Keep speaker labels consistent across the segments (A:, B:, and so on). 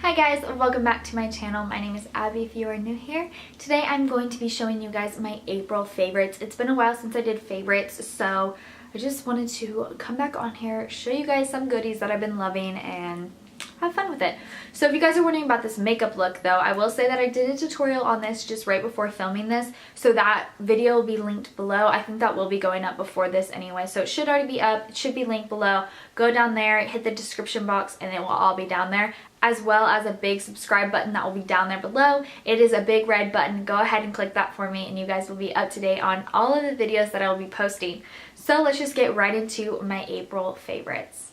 A: Hi guys, welcome back to my channel. My name is Abby if you are new here. Today I'm going to be showing you guys my April favorites. It's been a while since I did favorites, so I just wanted to come back on here, show you guys some goodies that I've been loving and have fun with it. So if you guys are wondering about this makeup look though, I will say that I did a tutorial on this just right before filming this, so that video will be linked below. I think that will be going up before this anyway, so it should already be up. It should be linked below. Go down there, hit the description box, and it will all be down there, as well as a big subscribe button that will be down there below. It is a big red button. Go ahead and click that for me and you guys will be up to date on all of the videos that I will be posting. So let's just get right into my April favorites.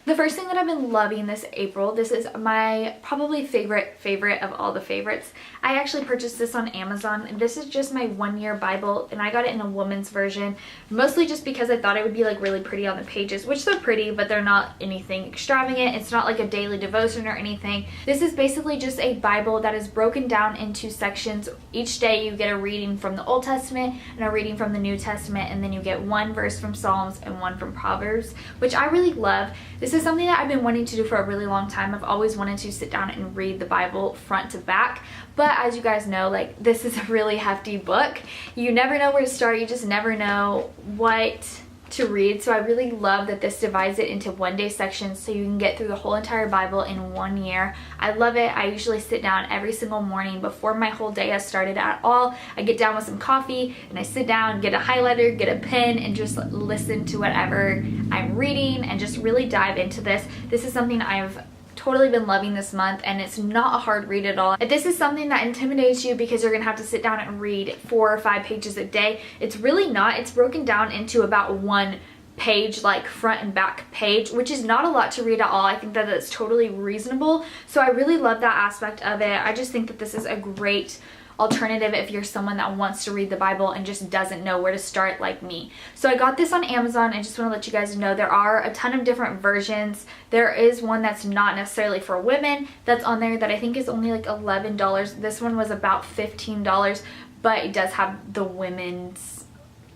A: The first thing that I've been loving this April, this is my probably favorite of all the favorites. I actually purchased this on Amazon. This is just my 1-year Bible and I got it in a woman's version, mostly just because I thought it would be like really pretty on the pages, which they're pretty, but they're not anything extravagant. It's not like a daily devotion or anything. This is basically just a Bible that is broken down into sections. Each day you get a reading from the Old Testament and a reading from the New Testament, and then you get one verse from Psalms and one from Proverbs, which I really love. This is something that I've been wanting to do for a really long time. I've always wanted to sit down and read the Bible front to back, but as you guys know, like, this is a really hefty book. You never know where to start. You just never know what to read. So I really love that this divides it into one-day sections so you can get through the whole entire Bible in 1 year. I love it. I usually sit down every single morning before my whole day has started at all. I get down with some coffee and I sit down, get a highlighter, get a pen, and just listen to whatever I'm reading and just really dive into this. This is something I've totally been loving this month, and it's not a hard read at all. If this is something that intimidates you because you're gonna have to sit down and read 4 or 5 pages a day, it's really not. It's broken down into about 1 page, like front and back page, which is not a lot to read at all. I think that it's totally reasonable, so I really love that aspect of it. I just think that this is a great alternative if you're someone that wants to read the Bible and just doesn't know where to start like me. So I got this on Amazon. I just want to let you guys know there are a ton of different versions. There is one that's not necessarily for women that's on there that I think is only like $11. This one was about $15, but it does have the women's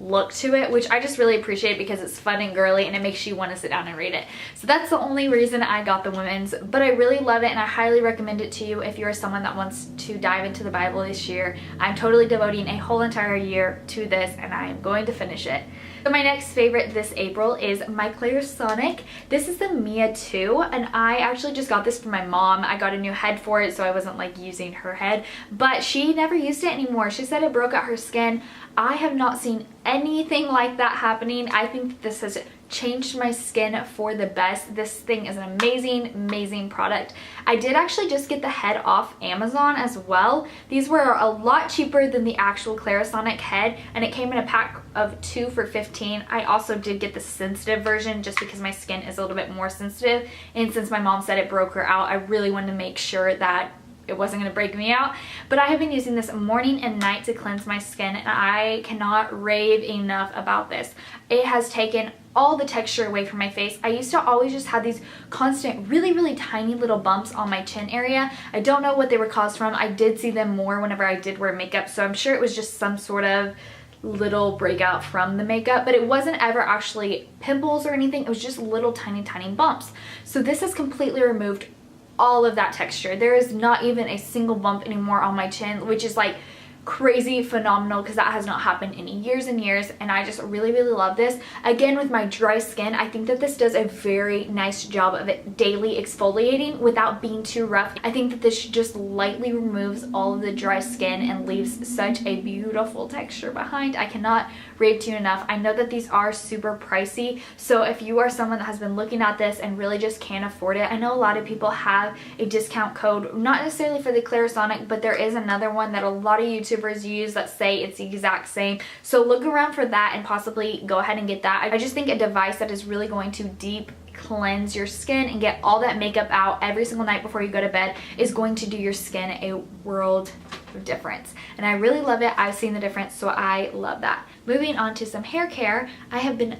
A: look to it, which I just really appreciate because it's fun and girly and it makes you want to sit down and read it. So that's the only reason I got the women's, but I really love it and I highly recommend it to you if you're someone that wants to dive into the Bible this year. I'm totally devoting a whole entire year to this and I am going to finish it. So my next favorite this April is my Clarisonic. This is the Mia 2, and I actually just got this for my mom. I got a new head for it, so I wasn't like using her head, but she never used it anymore. She said it broke out her skin. I have not seen anything like that happening. I think that this has changed my skin for the best. This thing is an amazing product. I did actually just get the head off Amazon as well. These were a lot cheaper than the actual Clarisonic head, and it came in a pack of 2 for $15. I also did get the sensitive version just because my skin is a little bit more sensitive, and since my mom said it broke her out, I really wanted to make sure that it wasn't going to break me out. But I have been using this morning and night to cleanse my skin, and I cannot rave enough about this. It has taken all the texture away from my face. I used to always just have these constant really tiny little bumps on my chin area. I don't know what they were caused from. I did see them more whenever I did wear makeup, so I'm sure it was just some sort of little breakout from the makeup, but it wasn't ever actually pimples or anything. It was just little tiny bumps. So this has completely removed all of that texture. There is not even a single bump anymore on my chin, which is like crazy phenomenal because that has not happened in years and years, and I just really love this. Again, with my dry skin, I think that this does a very nice job of it daily exfoliating without being too rough. I think that this just lightly removes all of the dry skin and leaves such a beautiful texture behind. I cannot rave to you enough. I know that these are super pricey, so if you are someone that has been looking at this and really just can't afford it, I know a lot of people have a discount code, not necessarily for the Clarisonic, but there is another one that a lot of YouTubers use that say it's the exact same, so look around for that and possibly go ahead and get that. I just think a device that is really going to deep cleanse your skin and get all that makeup out every single night before you go to bed is going to do your skin a world of difference, and I really love it. I've seen the difference, so I love that. Moving on to some hair care, I have been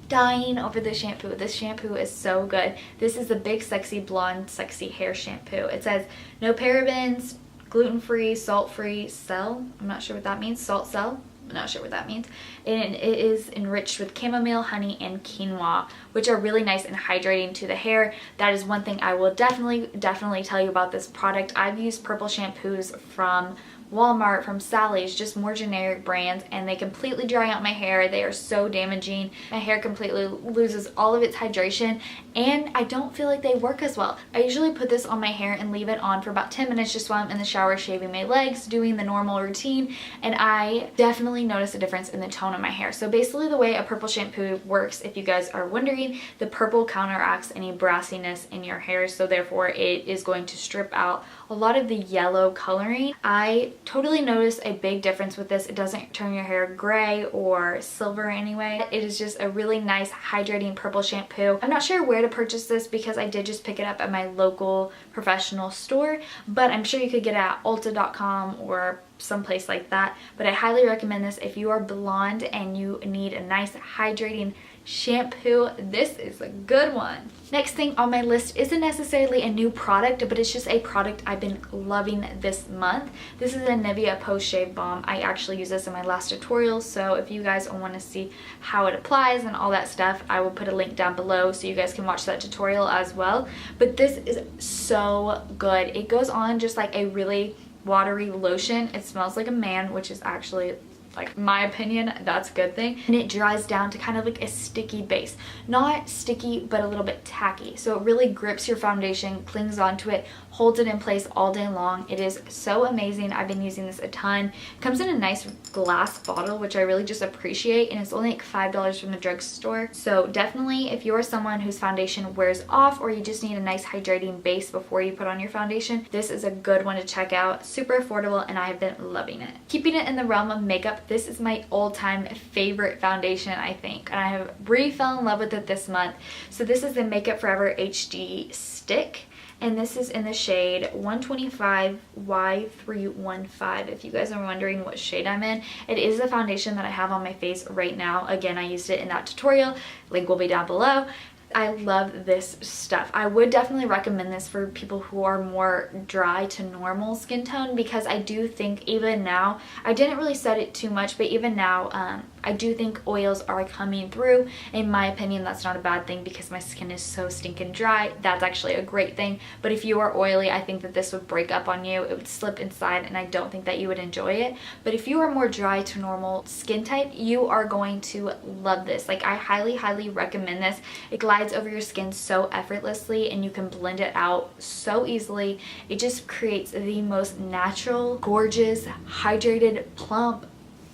A: dying over this shampoo. This shampoo is so good. This is the Big Sexy Blonde Sexy Hair Shampoo. It says no parabens, gluten-free, salt-free, cell. I'm not sure what that means. Salt cell. I'm not sure what that means. And it is enriched with chamomile, honey, and quinoa, which are really nice and hydrating to the hair. That is one thing I will definitely tell you about this product. I've used purple shampoos from Walmart, from Sally's, just more generic brands, and they completely dry out my hair. They are so damaging. My hair completely loses all of its hydration, and I don't feel like they work as well. I usually put this on my hair and leave it on for about 10 minutes just while I'm in the shower shaving my legs, doing the normal routine, and I definitely notice a difference in the tone of my hair. So basically the way a purple shampoo works, if you guys are wondering, the purple counteracts any brassiness in your hair, so therefore it is going to strip out a lot of the yellow coloring. I totally notice a big difference with this. It doesn't turn your hair gray or silver anyway. It is just a really nice hydrating purple shampoo. I'm not sure where to purchase this because I did just pick it up at my local professional store, but I'm sure you could get it at Ulta.com or someplace like that. But I highly recommend this if you are blonde and you need a nice hydrating shampoo. This is a good one. Next thing on my list isn't necessarily a new product, but it's just a product I've been loving this month. This is a Nivea post shave balm. I actually used this in my last tutorial, so if you guys want to see how it applies and all that stuff, I will put a link down below so you guys can watch that tutorial as well. But this is so good. It goes on just like a really watery lotion. It smells like a man, which is actually, like, my opinion, that's a good thing. And it dries down to kind of like a sticky base. Not sticky, but a little bit tacky. So it really grips your foundation, clings onto it, holds it in place all day long. It is so amazing. I've been using this a ton. It comes in a nice glass bottle, which I really just appreciate, and it's only like $5 from the drugstore. So definitely, if you're someone whose foundation wears off or you just need a nice hydrating base before you put on your foundation, this is a good one to check out. Super affordable, and I have been loving it. Keeping it in the realm of makeup, this is my all-time favorite foundation, I think, and I have really fell in love with it this month. So this is the Makeup Forever HD Stick, and this is in the shade 125 Y315. If you guys are wondering what shade I'm in, it is the foundation that I have on my face right now. Again, I used it in that tutorial. Link will be down below. I love this stuff. I would definitely recommend this for people who are more dry to normal skin tone, because I do think even now, I didn't really set it too much, but even now I do think oils are coming through. In my opinion, that's not a bad thing because my skin is so stinking dry. That's actually a great thing. But if you are oily, I think that this would break up on you. It would slip inside, and I don't think that you would enjoy it. But if you are more dry to normal skin type, you are going to love this. Like, I highly recommend this. It glides over your skin so effortlessly, and you can blend it out so easily. It just creates the most natural, gorgeous, hydrated, plump,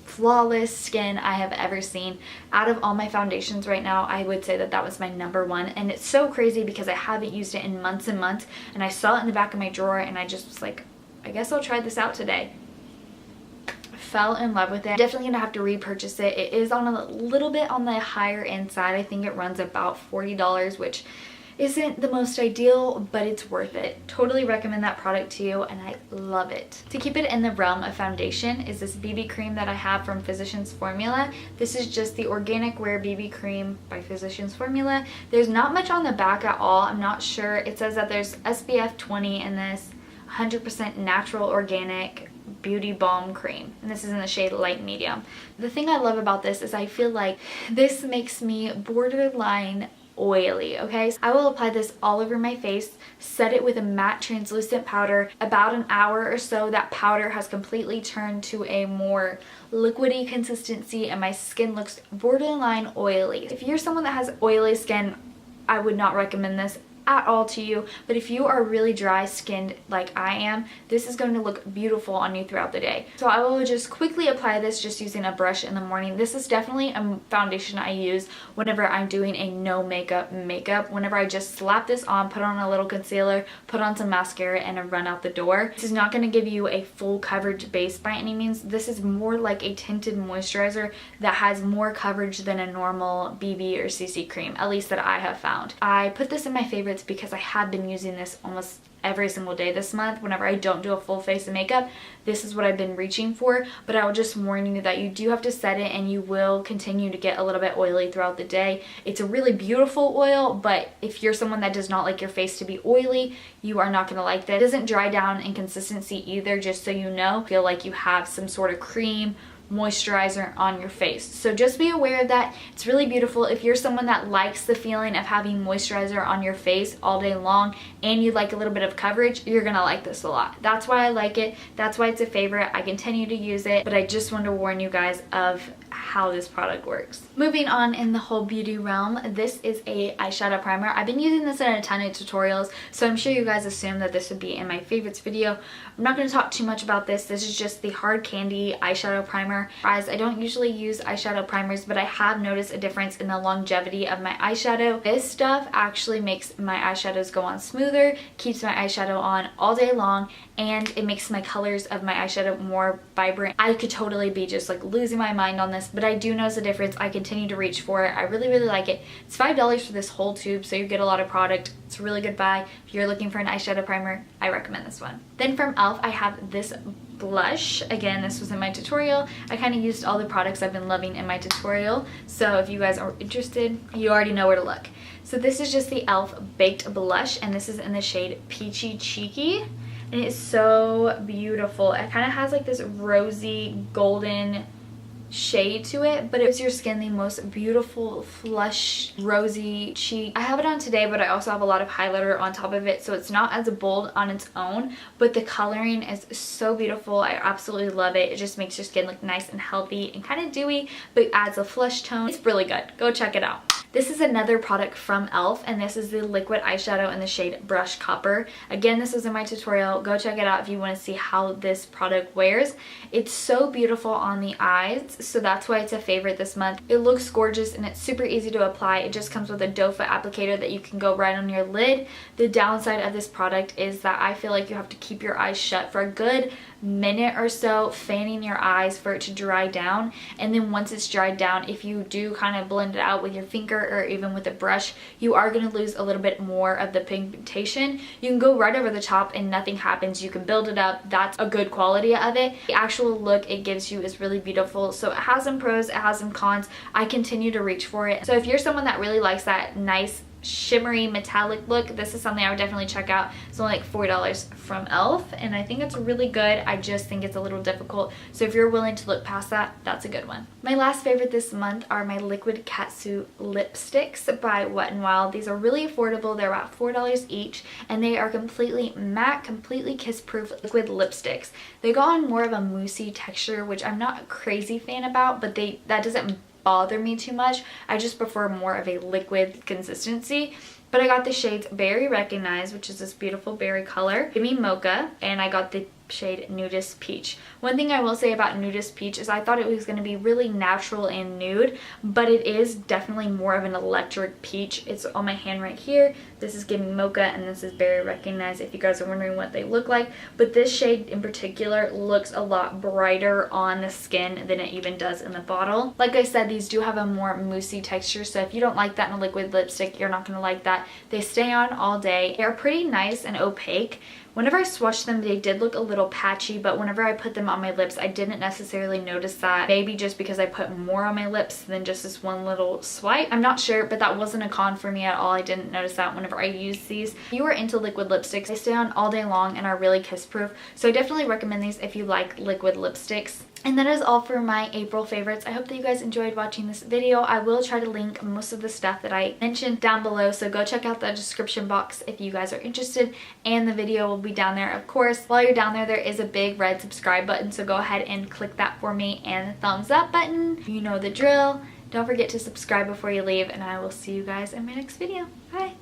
A: flawless skin I have ever seen. Out of all my foundations right now, I would say that that was my #1, and it's so crazy because I haven't used it in months and months, and I saw it in the back of my drawer, and I just was like, I guess I'll try this out today. Fell in love with it. Definitely gonna have to repurchase it. It is on a little bit on the higher end side. I think it runs about $40, which isn't the most ideal, but it's worth it. Totally recommend that product to you, and I love it. To keep it in the realm of foundation is this BB cream that I have from Physicians Formula. This is just the Organic Wear BB cream by Physicians Formula. There's not much on the back at all. I'm not sure. It says that there's SPF 20 in this, 100% natural organic beauty balm cream, and this is in the shade light medium. The thing I love about this is I feel like this makes me borderline oily. Okay, so I will apply this all over my face, set it with a matte translucent powder. About an hour or so, that powder has completely turned to a more liquidy consistency, and my skin looks borderline oily. If you're someone that has oily skin, I would not recommend this at all to you, but if you are really dry skinned like I am, this is going to look beautiful on you throughout the day. So I will just quickly apply this just using a brush in the morning. This is definitely a foundation I use whenever I'm doing a no makeup, whenever I just slap this on, put on a little concealer, put on some mascara, and run out the door. This is not going to give you a full coverage base by any means. This is more like a tinted moisturizer that has more coverage than a normal BB or CC cream, at least that I have found. I put this in my favorites because I have been using this almost every single day this month. Whenever I don't do a full face of makeup, this is what I've been reaching for. But I will just warn you that you do have to set it, and you will continue to get a little bit oily throughout the day. It's a really beautiful oil, but if you're someone that does not like your face to be oily, you are not going to like that. It doesn't dry down in consistency either, just so you know. Feel like you have some sort of cream moisturizer on your face. So just be aware of that. It's really beautiful. If you're someone that likes the feeling of having moisturizer on your face all day long and you like a little bit of coverage, you're gonna like this a lot. That's why I like it. That's why it's a favorite. I continue to use it, but I just want to warn you guys of how this product works. Moving on in the whole beauty realm, this is a eyeshadow primer. I've been using this in a ton of tutorials, so I'm sure you guys assume that this would be in my favorites video. I'm not going to talk too much about this. This is just the Hard Candy eyeshadow primer. Guys, I don't usually use eyeshadow primers, but I have noticed a difference in the longevity of my eyeshadow. This stuff actually makes my eyeshadows go on smoother, keeps my eyeshadow on all day long, and it makes my colors of my eyeshadow more vibrant. I could totally be just like losing my mind on this, but I do notice a difference. I continue to reach for it. I really, really like it. It's $5 for this whole tube, so you get a lot of product. It's a really good buy. If you're looking for an eyeshadow primer, I recommend this one. Then from E.L.F, I have this blush. Again, this was in my tutorial. I kind of used all the products I've been loving in my tutorial, so if you guys are interested, you already know where to look. So this is just the E.L.F Baked Blush, and this is in the shade Peachy Cheeky. And it's so beautiful. It kind of has like this rosy golden shade to it, but it gives your skin the most beautiful flush rosy cheek. I have it on today, but I also have a lot of highlighter on top of it, so it's not as bold on its own, but the coloring is so beautiful. I absolutely love it. It just makes your skin look nice and healthy and kind of dewy, but adds a flush tone. It's really good. Go check it out. This is another product from E.L.F, and this is the liquid eyeshadow in the shade Brush Copper. Again, this was in my tutorial. Go check it out if you want to see how this product wears. It's so beautiful on the eyes, so that's why it's a favorite this month. It looks gorgeous and it's super easy to apply. It just comes with a doe foot applicator that you can go right on your lid. The downside of this product is that I feel like you have to keep your eyes shut for a good minute or so, fanning your eyes for it to dry down, and then once it's dried down, if you do kind of blend it out with your finger or even with a brush, you are going to lose a little bit more of the pigmentation. You can go right over the top and nothing happens. You can build it up. That's a good quality of it. The actual look it gives you is really beautiful. So it has some pros, it has some cons. I continue to reach for it. So if you're someone that really likes that nice shimmery metallic look, this is something I would definitely check out. It's only like $4 from E.L.F, and I think it's really good. I just think it's a little difficult, so if you're willing to look past that, that's a good one. My last favorite this month are my liquid catsuit lipsticks by Wet n Wild. These are really affordable. They're about $4 each, and they are completely matte, completely kiss proof liquid lipsticks. They go on more of a moussey texture, which I'm not a crazy fan about, but that doesn't bother me too much. I just prefer more of a liquid consistency. But I got the shades Berry Recognize, which is this beautiful berry color, Gimme Mocha, and I got the shade Nudist Peach. One thing I will say about Nudist Peach is I thought it was going to be really natural and nude, but it is definitely more of an electric peach. It's on my hand right here. This is Gimme Mocha and this is Berry Recognize, if you guys are wondering what they look like. But this shade in particular looks a lot brighter on the skin than it even does in the bottle. Like I said, these do have a more moussey texture, so if you don't like that in a liquid lipstick, you're not going to like that. They stay on all day. They're pretty nice and opaque. Whenever I swatched them, they did look a little patchy, but whenever I put them on my lips, I didn't necessarily notice that. Maybe just because I put more on my lips than just this one little swipe. I'm not sure, but that wasn't a con for me at all. I didn't notice that whenever I used these. If you are into liquid lipsticks, they stay on all day long and are really kiss proof. So I definitely recommend these if you like liquid lipsticks. And that is all for my April favorites. I hope that you guys enjoyed watching this video. I will try to link most of the stuff that I mentioned down below, so go check out the description box if you guys are interested, and the video will be down there, of course. While you're down there, there is a big red subscribe button, so go ahead and click that for me, and the thumbs up button. You know the drill. Don't forget to subscribe before you leave, and I will see you guys in my next video. Bye!